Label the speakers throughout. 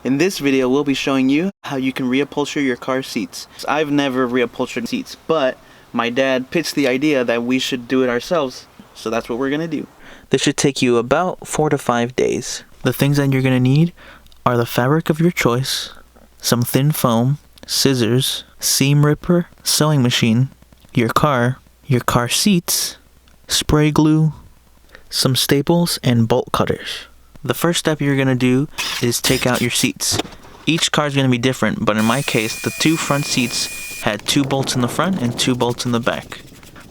Speaker 1: In this video, we'll be showing you how you can reupholster your car seats. I've never reupholstered seats, but my dad pitched the idea that we should do it ourselves, so that's what we're gonna do. This should take you about 4 to 5 days. The things that you're gonna need are the fabric of your choice, some thin foam, scissors, seam ripper, sewing machine, your car seats, spray glue, some staples, and bolt cutters. The first step you're going to do is take out your seats. Each car is going to be different, but in my case, the 2 front seats had 2 bolts in the front and 2 bolts in the back.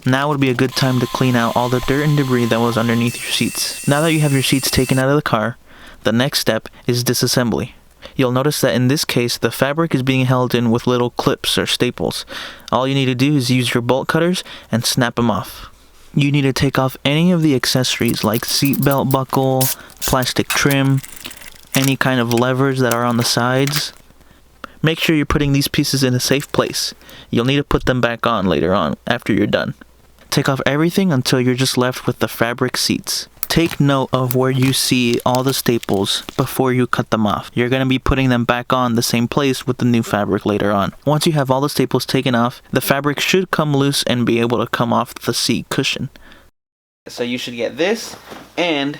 Speaker 1: Now would be a good time to clean out all the dirt and debris that was underneath your seats. Now that you have your seats taken out of the car, the next step is disassembly. You'll notice that in this case, the fabric is being held in with little clips or staples. All you need to do is use your bolt cutters and snap them off. You need to take off any of the accessories like seat belt buckle, plastic trim, any kind of levers that are on the sides. Make sure you're putting these pieces in a safe place. You'll need to put them back on later on after you're done. Take off everything until you're just left with the fabric seats. Take note of where you see all the staples before you cut them off. You're going to be putting them back on the same place with the new fabric later on. Once you have all the staples taken off, the fabric should come loose and be able to come off the seat cushion. So you should get this, and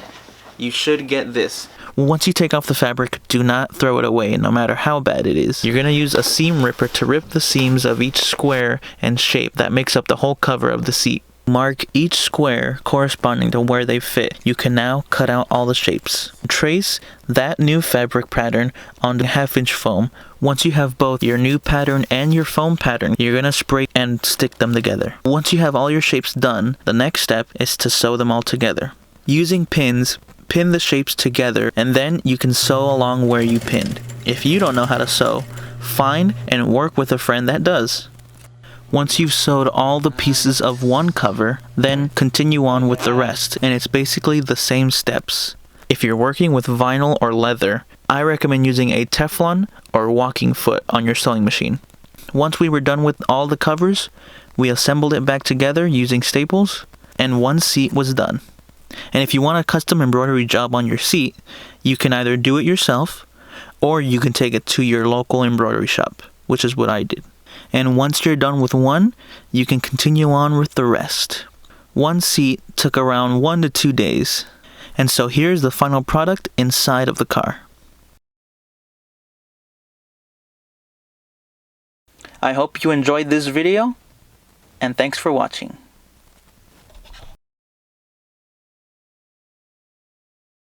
Speaker 1: you should get this. Once you take off the fabric, do not throw it away, no matter how bad it is. You're going to use a seam ripper to rip the seams of each square and shape that makes up the whole cover of the seat. Mark each square corresponding to where they fit. You can now cut out all the shapes. Trace that new fabric pattern onto 1/2-inch foam. Once you have both your new pattern and your foam pattern, you're going to spray and stick them together. Once you have all your shapes done, the next step is to sew them all together. Using pins, pin the shapes together, and then you can sew along where you pinned. If you don't know how to sew, find and work with a friend that does. Once you've sewed all the pieces of one cover, then continue on with the rest, and it's basically the same steps. If you're working with vinyl or leather, I recommend using a Teflon or walking foot on your sewing machine. Once we were done with all the covers, we assembled it back together using staples, and one seat was done. And if you want a custom embroidery job on your seat, you can either do it yourself, or you can take it to your local embroidery shop, which is what I did. And once you're done with one, you can continue on with the rest. One seat took around 1 to 2 days. And so here's the final product inside of the car. I hope you enjoyed this video, and thanks for watching.